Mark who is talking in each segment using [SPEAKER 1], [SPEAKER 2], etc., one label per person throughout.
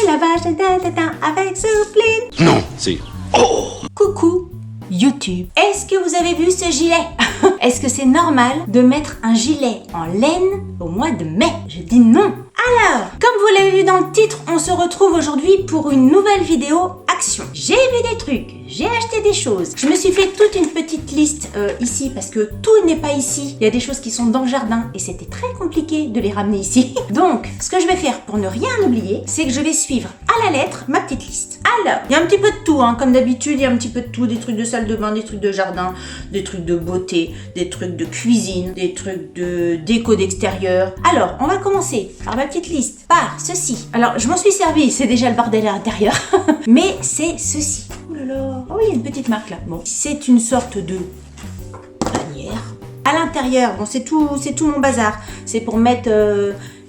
[SPEAKER 1] lavage avec soupline.
[SPEAKER 2] Non, c'est... Oh!
[SPEAKER 1] Coucou YouTube. Est-ce que vous avez vu ce gilet? Est-ce que c'est normal de mettre un gilet en laine au mois de mai? Je dis non. Alors, comme vous l'avez vu dans le titre, on se retrouve aujourd'hui pour une nouvelle vidéo action. J'ai vu des trucs, j'ai acheté des choses. Je me suis fait toute une petite liste ici parce que tout n'est pas ici. Il y a des choses qui sont dans le jardin et c'était très compliqué de les ramener ici. Donc, ce que je vais faire pour ne rien oublier, c'est que je vais suivre à la lettre ma petite liste. Alors, il y a un petit peu de tout, hein. Comme d'habitude, il y a un petit peu de tout. Des trucs de salle de bain, des trucs de jardin, des trucs de beauté, des trucs de cuisine, des trucs de déco d'extérieur. Alors, on va commencer par ma petite liste, par ceci. Alors, je m'en suis servi, c'est déjà le bordel à l'intérieur. Mais c'est ceci. Oh là là. Oh oui, il y a une petite marque là. Bon, c'est une sorte de panière. À l'intérieur, bon, c'est tout mon bazar. C'est pour mettre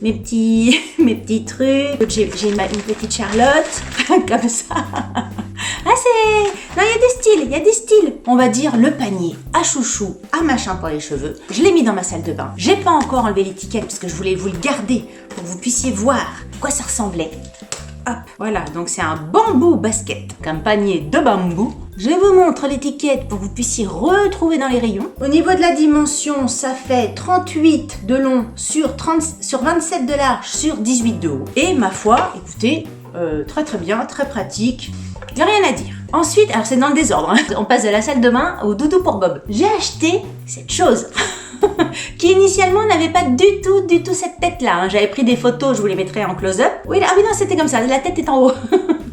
[SPEAKER 1] mes petits trucs. J'ai une petite Charlotte, comme ça. Ah, non, il y a des styles. On va dire le panier à chouchou, à machin pour les cheveux. Je l'ai mis dans ma salle de bain. J'ai pas encore enlevé l'étiquette parce que je voulais vous le garder pour que vous puissiez voir à quoi ça ressemblait. Hop, voilà, donc c'est un bambou basket, un panier de bambou. Je vous montre l'étiquette pour que vous puissiez retrouver dans les rayons. Au niveau de la dimension, ça fait 38 de long sur 27 de large sur 18 de haut. Et ma foi, écoutez, très très bien, très pratique. Il n'y a rien à dire. Ensuite, alors c'est dans le désordre, hein. On passe de la salle de bain au doudou pour Bob. J'ai acheté cette chose qui initialement n'avait pas du tout cette tête-là. Hein. J'avais pris des photos, je vous les mettrai en close-up. Oui, ah oui, non, c'était comme ça, la tête est en haut.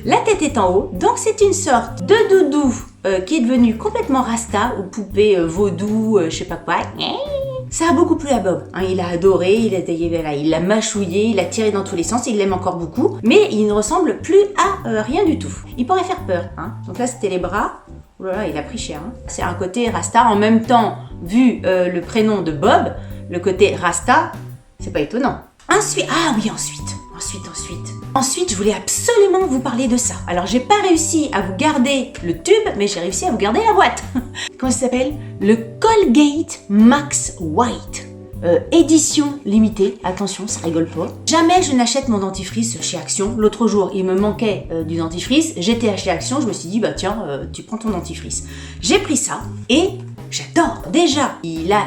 [SPEAKER 1] La tête est en haut, donc c'est une sorte de doudou qui est devenu complètement rasta ou poupée vaudou, je sais pas quoi. Ça a beaucoup plu à Bob, hein, il a adoré, il l'a mâchouillé, il l'a tiré dans tous les sens, il l'aime encore beaucoup, mais il ne ressemble plus à rien du tout. Il pourrait faire peur, hein. Donc là c'était les bras, oh là là, il a pris cher, hein. C'est un côté rasta, en même temps, vu le prénom de Bob, le côté rasta, c'est pas étonnant. Ensuite, je voulais absolument vous parler de ça. Alors, j'ai pas réussi à vous garder le tube, mais j'ai réussi à vous garder la boîte. Comment ça s'appelle? Le Colgate Max White. Édition limitée. Attention, ça rigole pas. Jamais je n'achète mon dentifrice chez Action. L'autre jour, il me manquait du dentifrice. J'étais chez Action, je me suis dit, bah tiens, tu prends ton dentifrice. J'ai pris ça et j'adore. Déjà, il a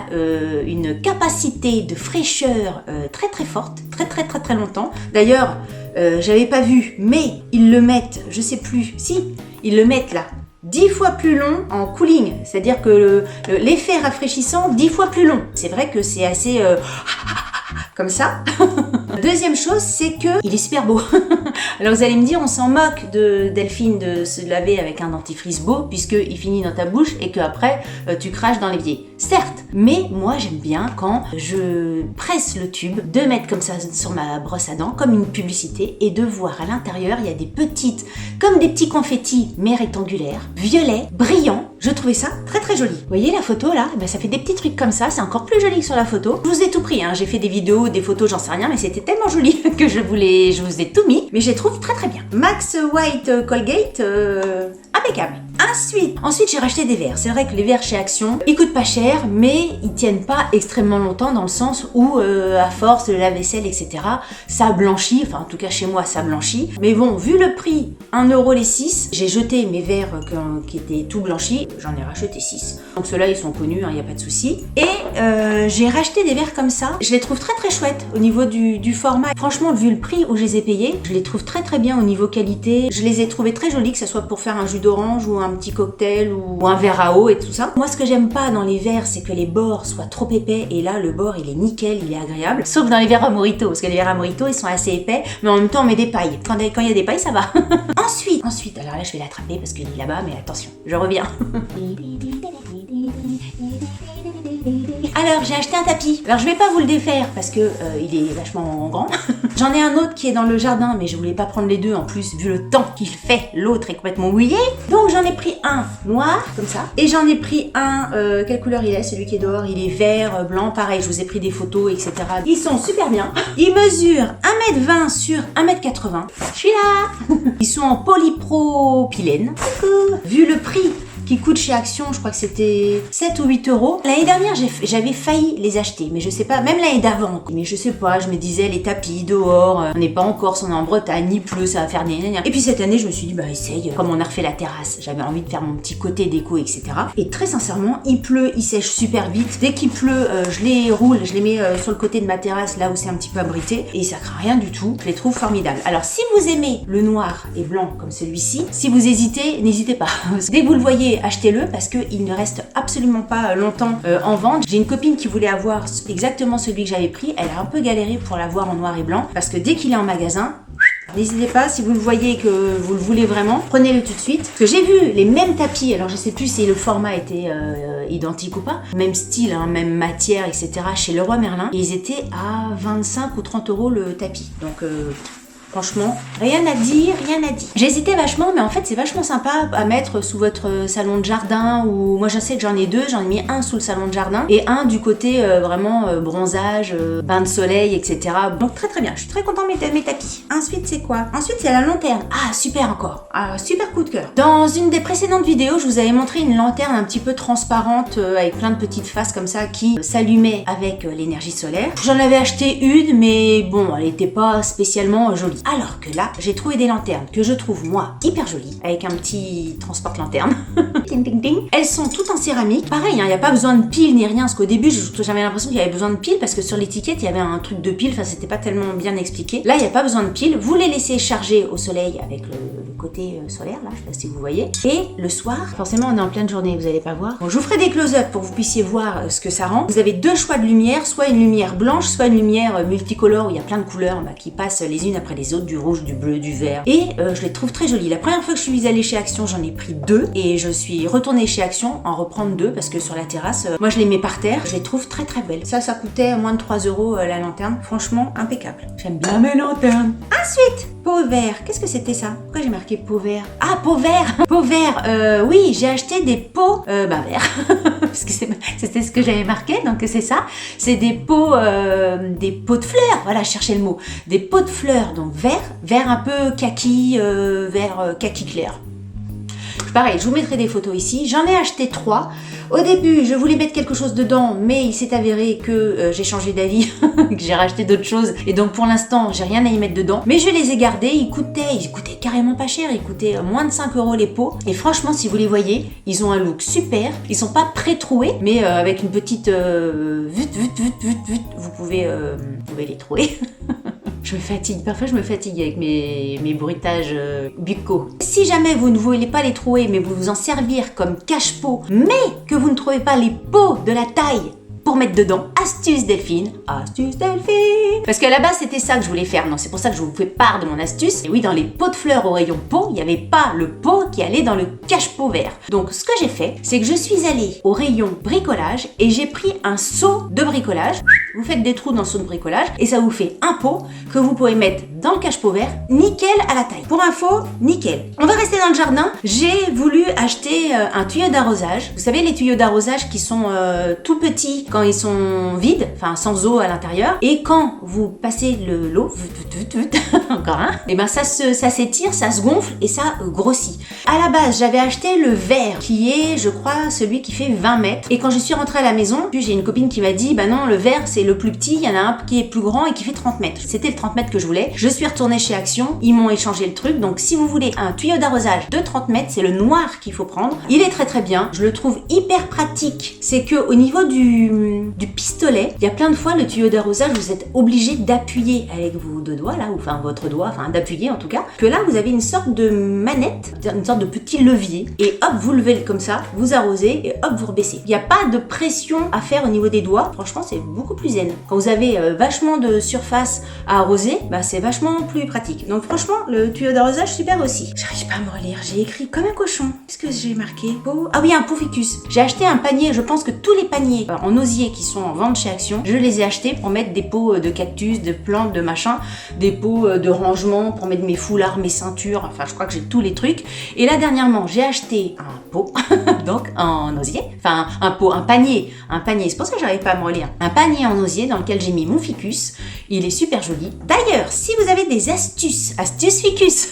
[SPEAKER 1] une capacité de fraîcheur très très forte, très longtemps. D'ailleurs, j'avais pas vu, mais ils le mettent, je sais plus, si, ils le mettent là, 10 fois plus long en cooling, c'est-à-dire que l'effet rafraîchissant 10 fois plus long. C'est vrai que c'est assez comme ça. Deuxième chose, c'est que il est super beau. Alors vous allez me dire, on s'en moque de Delphine de se laver avec un dentifrice beau puisqu'il finit dans ta bouche et qu'après tu craches dans l'évier. Certes, mais moi j'aime bien quand je presse le tube, de mettre comme ça sur ma brosse à dents, comme une publicité, et de voir à l'intérieur, il y a des petites, comme des petits confettis, mais rectangulaires, violets, brillants. Je trouvais ça très joli. Vous voyez la photo là? Ben, ça fait des petits trucs comme ça, c'est encore plus joli que sur la photo. Je vous ai tout pris, hein. J'ai fait des vidéos, des photos, j'en sais rien, mais c'était tellement joli que je vous ai tout mis. Mais je les trouve très bien. Max White Colgate, impeccable. Ensuite j'ai racheté des verres. C'est vrai que les verres chez Action, ils coûtent pas cher, mais ils tiennent pas extrêmement longtemps dans le sens où, à force de la vaisselle, etc., ça blanchit. Enfin, en tout cas chez moi, ça blanchit. Mais bon, vu le prix, 1€ les 6, j'ai jeté mes verres qui étaient tout blanchis. J'en ai racheté 6. Donc ceux-là, ils sont connus, il n'y a pas de souci. Et j'ai racheté des verres comme ça. Je les trouve très chouettes au niveau du format. Franchement, vu le prix où je les ai payés, je les trouve très bien au niveau qualité. Je les ai trouvés très jolis, que ce soit pour faire un jus d'orange ou un petit cocktail ou un verre à eau et tout ça. Moi, ce que j'aime pas dans les verres, c'est que les bords soient trop épais. Et là, le bord, il est nickel, il est agréable. Sauf dans les verres à mojito, parce que les verres à mojito, ils sont assez épais, mais en même temps, on met des pailles. Quand il y a des pailles, ça va. Ensuite, alors là, je vais l'attraper parce qu'il est là-bas, mais attention, je reviens. Alors, j'ai acheté un tapis. Alors, je vais pas vous le défaire parce que il est vachement grand. J'en ai un autre qui est dans le jardin, mais je voulais pas prendre les deux. En plus, vu le temps qu'il fait, l'autre est complètement mouillé. Donc, j'en ai pris un noir, comme ça. Et j'en ai pris un, quelle couleur il est? Celui qui est dehors, il est vert, blanc. Pareil, je vous ai pris des photos, etc. Ils sont super bien. Ils mesurent 1m20 sur 1m80. Je suis là. Ils sont en polypropylène. Coucou. Vu le prix qui coûtent chez Action, je crois que c'était 7 ou 8 euros. L'année dernière, j'avais failli les acheter, mais je sais pas, même l'année d'avant. Mais je sais pas, je me disais les tapis dehors, on n'est pas en Corse, on est en Bretagne, il pleut, ça va faire des... Et puis cette année, je me suis dit, bah essaye, comme on a refait la terrasse, j'avais envie de faire mon petit côté déco, etc. Et très sincèrement, il pleut, il sèche super vite. Dès qu'il pleut, je les roule, je les mets sur le côté de ma terrasse, là où c'est un petit peu abrité, et ça craint rien du tout. Je les trouve formidables. Alors si vous aimez le noir et blanc comme celui-ci, si vous hésitez, n'hésitez pas. Dès que vous le voyez, achetez-le parce qu'il ne reste absolument pas longtemps en vente. J'ai une copine qui voulait avoir exactement celui que j'avais pris. Elle a un peu galéré pour l'avoir en noir et blanc parce que dès qu'il est en magasin, n'hésitez pas, si vous le voyez et que vous le voulez vraiment, prenez-le tout de suite. Parce que j'ai vu les mêmes tapis, alors je sais plus si le format était identique ou pas, même style, hein, même matière, etc. chez Leroy Merlin. Et ils étaient à 25 ou 30 euros le tapis. Donc... franchement, rien à dire, rien à dire. J'ai hésité vachement, mais en fait, c'est vachement sympa à mettre sous votre salon de jardin ou moi, je sais que j'en ai deux. J'en ai mis un sous le salon de jardin et un du côté vraiment bronzage, bain de soleil, etc. Donc très très bien. Je suis très contente de mes tapis. Ensuite, c'est quoi? Ensuite, il y a la lanterne. Ah, super encore. Ah, super coup de cœur. Dans une des précédentes vidéos, je vous avais montré une lanterne un petit peu transparente avec plein de petites faces comme ça qui s'allumait avec l'énergie solaire. J'en avais acheté une, mais bon, elle n'était pas spécialement jolie. Alors que là, j'ai trouvé des lanternes que je trouve, moi, hyper jolies, avec un petit transporte-lanterne. Ding, ding, ding. Elles sont toutes en céramique. Pareil, il n'y a pas besoin de piles ni rien, parce qu'au début, j'avais l'impression qu'il y avait besoin de piles, parce que sur l'étiquette, il y avait un truc de pile, enfin, c'était pas tellement bien expliqué. Là, il n'y a pas besoin de piles. Vous les laissez charger au soleil avec le côté solaire, là, je sais pas si vous voyez. Et le soir, forcément, on est en pleine journée, vous allez pas voir. Bon, je vous ferai des close-up pour que vous puissiez voir ce que ça rend. Vous avez deux choix de lumière, soit une lumière blanche, soit une lumière multicolore, où il y a plein de couleurs qui passent les unes après les autres, du rouge, du bleu, du vert. Et je les trouve très jolies. La première fois que je suis allée chez Action, j'en ai pris deux et je suis retournée chez Action en reprendre deux parce que sur la terrasse, moi je les mets par terre. Je les trouve très très belles. Ça coûtait moins de 3 euros la lanterne. Franchement, impeccable. J'aime bien mes lanternes. Ensuite, pot vert. Qu'est-ce que c'était ça? Pourquoi j'ai marqué pot vert? Ah, pot vert. Pot vert. Oui, j'ai acheté des pots verts. Parce que c'était ce que j'avais marqué, donc c'est ça. C'est des pots de fleurs. Voilà, je cherchais le mot. Des pots de fleurs, donc vert un peu kaki, vert kaki clair. Pareil, je vous mettrai des photos ici. J'en ai acheté 3. Au début, je voulais mettre quelque chose dedans, mais il s'est avéré que j'ai changé d'avis, que j'ai racheté d'autres choses. Et donc pour l'instant, j'ai rien à y mettre dedans. Mais je les ai gardés. Ils coûtaient carrément pas cher. Ils coûtaient moins de 5 euros les pots. Et franchement, si vous les voyez, ils ont un look super. Ils sont pas pré-troués, mais avec une petite vous pouvez les trouver. Je me fatigue, parfois je me fatigue avec mes bruitages buccaux. Si jamais vous ne voulez pas les trouver, mais vous vous en servir comme cache-pot, mais que vous ne trouvez pas les pots de la taille pour mettre dedans, astuce Delphine. Parce qu'à la base, c'était ça que je voulais faire. Non, c'est pour ça que je vous fais part de mon astuce. Et oui, dans les pots de fleurs au rayon pot, il n'y avait pas le pot qui allait dans le cache-pot vert. Donc, ce que j'ai fait, c'est que je suis allée au rayon bricolage et j'ai pris un seau de bricolage. Vous faites des trous dans le seau de bricolage et ça vous fait un pot que vous pouvez mettre dans le cache-pot vert, nickel à la taille. Pour info, nickel. On va rester dans le jardin. J'ai voulu acheter un tuyau d'arrosage. Vous savez, les tuyaux d'arrosage qui sont tout petits quand ils sont vides, enfin sans eau à l'intérieur, et quand vous passez l'eau, encore un, et ben ça s'étire, ça se gonfle et ça grossit. À la base, j'avais acheté le vert, qui est, je crois, celui qui fait 20 mètres. Et quand je suis rentrée à la maison, puis j'ai une copine qui m'a dit, bah non, le vert c'est le plus petit, il y en a un qui est plus grand et qui fait 30 mètres. C'était le 30 mètres que je voulais. Je suis retournée chez Action, ils m'ont échangé le truc. Donc si vous voulez un tuyau d'arrosage de 30 mètres, c'est le noir qu'il faut prendre. Il est très très bien, je le trouve hyper pratique. C'est que au niveau du pistolet, il y a plein de fois le tuyau d'arrosage, vous êtes obligé d'appuyer avec vos deux doigts là, ou enfin votre doigt, enfin d'appuyer en tout cas, que là vous avez une sorte de manette, une sorte de petit levier, et hop, vous levez comme ça, vous arrosez, et hop, vous rebaissez. Il n'y a pas de pression à faire au niveau des doigts, franchement c'est beaucoup plus zen. Quand vous avez vachement de surface à arroser, bah c'est vachement plus pratique. Donc franchement, le tuyau d'arrosage super aussi. J'arrive pas à me relire, j'ai écrit comme un cochon. Qu'est-ce que j'ai marqué? Ah oui, un pot ficus. J'ai acheté un panier, je pense que tous les paniers en osier qui sont en vente chez Action, je les ai achetés pour mettre des pots de cactus, de plantes, de machin, des pots de rangement pour mettre mes foulards, mes ceintures, enfin je crois que j'ai tous les trucs. Et là dernièrement j'ai acheté un pot, donc en osier, enfin un pot, un panier, c'est pour ça que j'arrive pas à me relire, un panier en osier dans lequel j'ai mis mon ficus, il est super joli. D'ailleurs, si vous avez des astuces ficus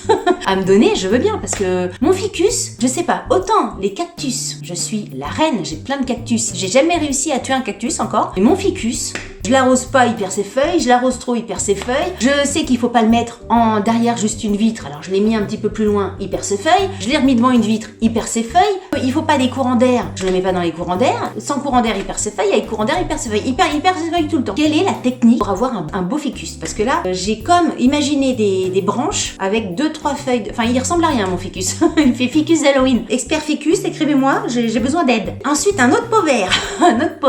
[SPEAKER 1] à me donner, je veux bien, parce que mon ficus, je sais pas, autant les cactus, je suis la reine, j'ai plein de cactus, j'ai jamais réussi à tuer un cactus encore, mais mon ficus, je l'arrose pas, il perd ses feuilles, je l'arrose trop, il perd ses feuilles, je sais qu'il faut pas le mettre en derrière juste une vitre, alors je l'ai mis un petit peu plus loin, il perd ses feuilles, je l'ai remis devant une vitre, il perd ses feuilles, il faut pas des courants d'air, je le mets pas dans les courants d'air, sans courant d'air il perd ses feuilles, avec courant d'air il perd ses feuilles, il perd ses feuilles tout le temps. Quelle est la technique pour avoir un beau ficus? Parce que là, j'ai comme imaginé des branches avec 2-3 feuilles, enfin il ressemble à rien mon ficus, il fait ficus d'Halloween. Expert ficus, écrivez-moi, j'ai besoin d'aide. Ensuite un autre pot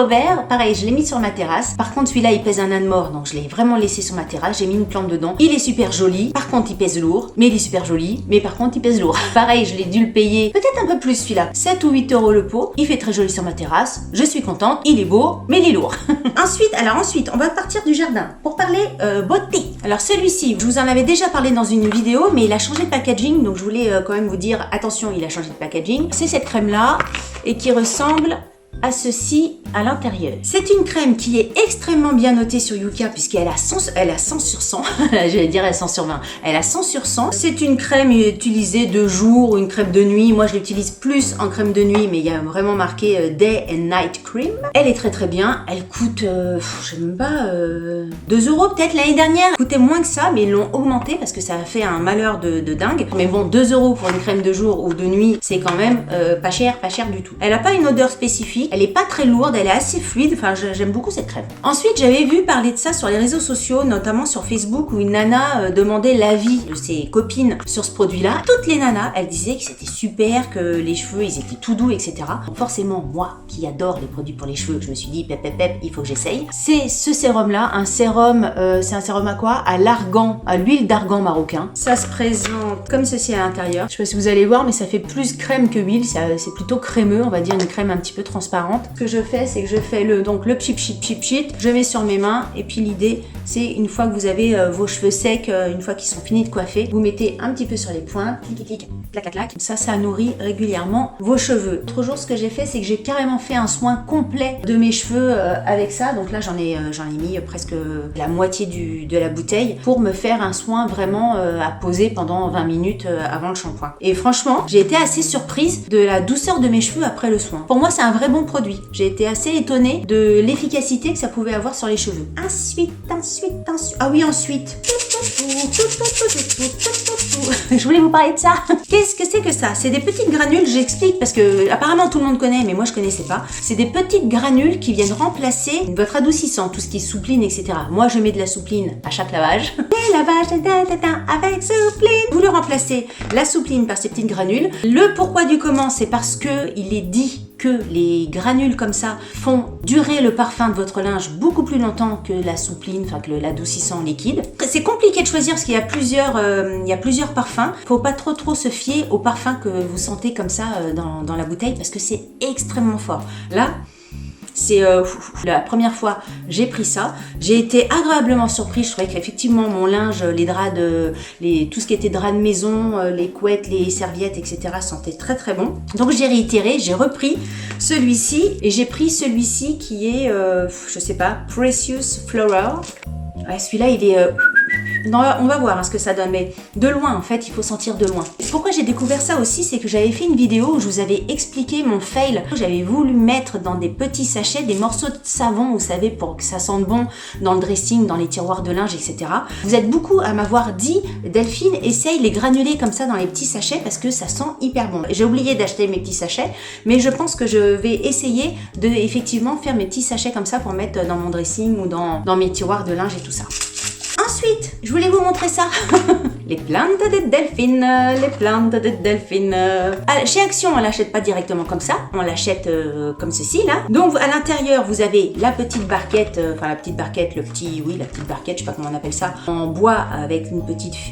[SPEAKER 1] vert, pareil, je l'ai mis sur ma terrasse, par contre celui-là il pèse un âne mort, donc je l'ai vraiment laissé sur ma terrasse, j'ai mis une plante dedans, il est super joli, par contre il pèse lourd, mais il est super joli, mais par contre il pèse lourd. Pareil, je l'ai dû le payer, peut-être un peu plus celui-là, 7 ou 8 € le pot, il fait très joli sur ma terrasse, je suis contente, il est beau, mais il est lourd. Ensuite, on va partir du jardin pour parler beauté. Alors celui-ci, je vous en avais déjà parlé dans une vidéo, mais il a changé de packaging, donc je voulais quand même vous dire, attention, il a changé de packaging. C'est cette crème-là, et qui ressemble à ceci à l'intérieur. C'est une crème qui est extrêmement bien notée sur Yuka puisqu'elle a 100 sur 100. J'allais dire elle a 100 sur 20. Elle a 100 sur 100. C'est une crème utilisée de jour ou une crème de nuit. Moi je l'utilise plus en crème de nuit, mais il y a vraiment marqué Day and Night Cream. Elle est très très bien. Elle coûte, je sais même pas, 2 € peut-être l'année dernière. Elle coûtait moins que ça, mais ils l'ont augmenté parce que ça a fait un malheur de dingue. Mais bon, 2 € pour une crème de jour ou de nuit, c'est quand même pas cher du tout. Elle a pas une odeur spécifique. Elle est pas très lourde, elle est assez fluide, enfin j'aime beaucoup cette crème. Ensuite j'avais vu parler de ça sur les réseaux sociaux, notamment sur Facebook, où une nana demandait l'avis de ses copines sur ce produit-là. Toutes les nanas, elles disaient que c'était super, que les cheveux ils étaient tout doux, etc. Donc forcément moi qui adore les produits pour les cheveux, je me suis dit pep, il faut que j'essaye. C'est ce sérum-là, un sérum, c'est un sérum à quoi? À l'argan, à l'huile d'argan marocain. Ça se présente comme ceci à l'intérieur. Je sais pas si vous allez voir, mais ça fait plus crème que huile, c'est plutôt crémeux, on va dire une crème un petit peu transparente. Ce que je fais, c'est que je fais le pchit, je mets sur mes mains, et puis l'idée, c'est une fois que vous avez vos cheveux secs, une fois qu'ils sont finis de coiffer, vous mettez un petit peu sur les points, clic, clac, ça nourrit régulièrement vos cheveux. L'autre jour, ce que j'ai fait, c'est que j'ai carrément fait un soin complet de mes cheveux avec ça, donc là j'en ai mis presque la moitié de la bouteille pour me faire un soin vraiment à poser pendant 20 minutes avant le shampoing. Et franchement, j'ai été assez surprise de la douceur de mes cheveux après le soin. Pour moi, c'est un vrai bon produit. J'ai été assez étonnée de l'efficacité que ça pouvait avoir sur les cheveux. Ensuite. Je voulais vous parler de ça. Qu'est-ce que c'est que ça? C'est des petites granules, j'explique parce que apparemment tout le monde connaît, mais moi je connaissais pas. C'est des petites granules qui viennent remplacer votre adoucissant, tout ce qui est soupline, etc. Moi je mets de la soupline à chaque lavage. Et lavage avec soupline. Vous le remplacez la soupline par ces petites granules. Le pourquoi du comment, c'est parce que il est dit que les granules comme ça font durer le parfum de votre linge beaucoup plus longtemps que la soupline, enfin que l'adoucissant liquide. C'est compliqué de choisir parce qu'il y a plusieurs parfums. Faut pas trop se fier aux parfums que vous sentez comme ça dans la bouteille parce que c'est extrêmement fort. Là, c'est la première fois j'ai pris ça, j'ai été agréablement surprise. Je trouvais qu'effectivement mon linge, les draps tout ce qui était draps de maison, les couettes, les serviettes, etc. sentait très très bon. Donc j'ai réitéré, j'ai repris celui-ci et j'ai pris celui-ci qui est, je sais pas, Precious Floral. Ouais, celui-là il est... Non, on va voir ce que ça donne, mais de loin en fait, il faut sentir de loin. Pourquoi j'ai découvert ça aussi, c'est que j'avais fait une vidéo où je vous avais expliqué mon fail. J'avais voulu mettre dans des petits sachets des morceaux de savon, vous savez, pour que ça sente bon dans le dressing, dans les tiroirs de linge, etc. Vous êtes beaucoup à m'avoir dit, Delphine, essaye les granulés comme ça dans les petits sachets parce que ça sent hyper bon. J'ai oublié d'acheter mes petits sachets, mais je pense que je vais essayer de effectivement faire mes petits sachets comme ça pour mettre dans mon dressing ou dans mes tiroirs de linge et tout ça. Ensuite, je voulais vous montrer ça. Les plantes de Delphine, les plantes de Delphine. Chez Action, on l'achète pas directement comme ça, on l'achète comme ceci là. Donc à l'intérieur, vous avez la petite barquette, la petite barquette, la petite barquette, je sais pas comment on appelle ça, en bois avec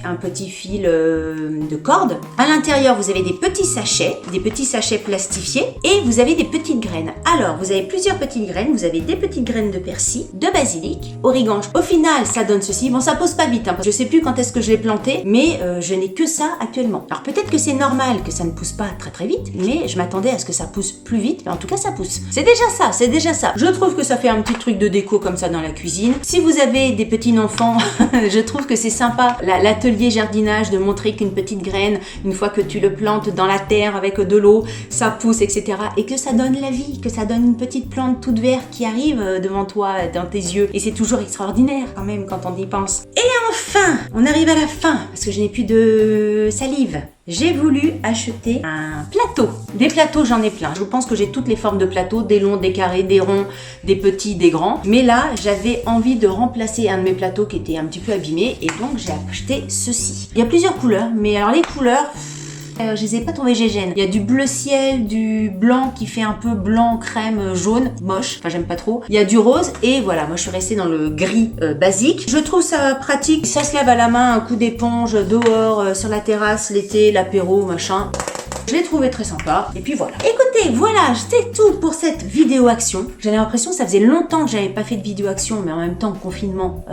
[SPEAKER 1] un petit fil de corde. À l'intérieur, vous avez des petits sachets plastifiés et vous avez des petites graines. Alors, vous avez plusieurs petites graines, vous avez des petites graines de persil, de basilic, origan. Au final, ça donne ceci. Bon, ça pose pas vite, hein, je sais plus quand est-ce que je l'ai planté, mais je n'ai que ça actuellement. Alors peut-être que c'est normal que ça ne pousse pas très vite, mais je m'attendais à ce que ça pousse plus vite, mais en tout cas ça pousse. C'est déjà ça. Je trouve que ça fait un petit truc de déco comme ça dans la cuisine. Si vous avez des petits enfants, je trouve que c'est sympa, l'atelier jardinage, de montrer qu'une petite graine, une fois que tu le plantes dans la terre avec de l'eau, ça pousse, etc. Et que ça donne la vie, que ça donne une petite plante toute verte qui arrive devant toi, dans tes yeux. Et c'est toujours extraordinaire quand même quand on y pense. Et enfin, on arrive à la fin, parce que je n'ai plus de salive. J'ai voulu acheter un plateau. Des plateaux, j'en ai plein. Je pense que j'ai toutes les formes de plateaux, des longs, des carrés, des ronds, des petits, des grands. Mais là, j'avais envie de remplacer un de mes plateaux qui était un petit peu abîmé, et donc j'ai acheté ceci. Il y a plusieurs couleurs, mais alors les couleurs... je les ai pas trouvées gégènes. Il y a du bleu ciel, du blanc qui fait un peu blanc, crème, jaune, moche. Enfin, j'aime pas trop. Il y a du rose et voilà, moi je suis restée dans le gris basique. Je trouve ça pratique. Ça se lave à la main, un coup d'éponge, dehors, sur la terrasse, l'été, l'apéro, machin. Je l'ai trouvé très sympa. Et puis voilà. Écoutez, voilà, c'est tout pour cette vidéo action. J'avais l'impression que ça faisait longtemps que j'avais pas fait de vidéo action, mais en même temps, confinement.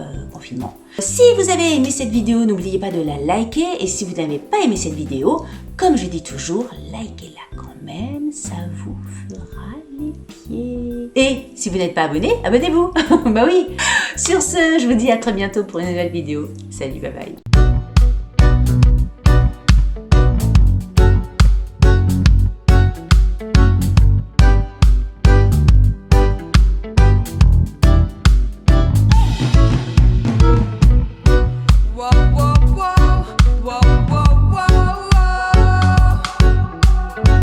[SPEAKER 1] Si vous avez aimé cette vidéo, n'oubliez pas de la liker. Et si vous n'avez pas aimé cette vidéo, comme je dis toujours, likez-la quand même, ça vous fera les pieds. Et si vous n'êtes pas abonné, abonnez-vous. Bah oui. Sur ce, je vous dis à très bientôt pour une nouvelle vidéo. Salut, bye bye.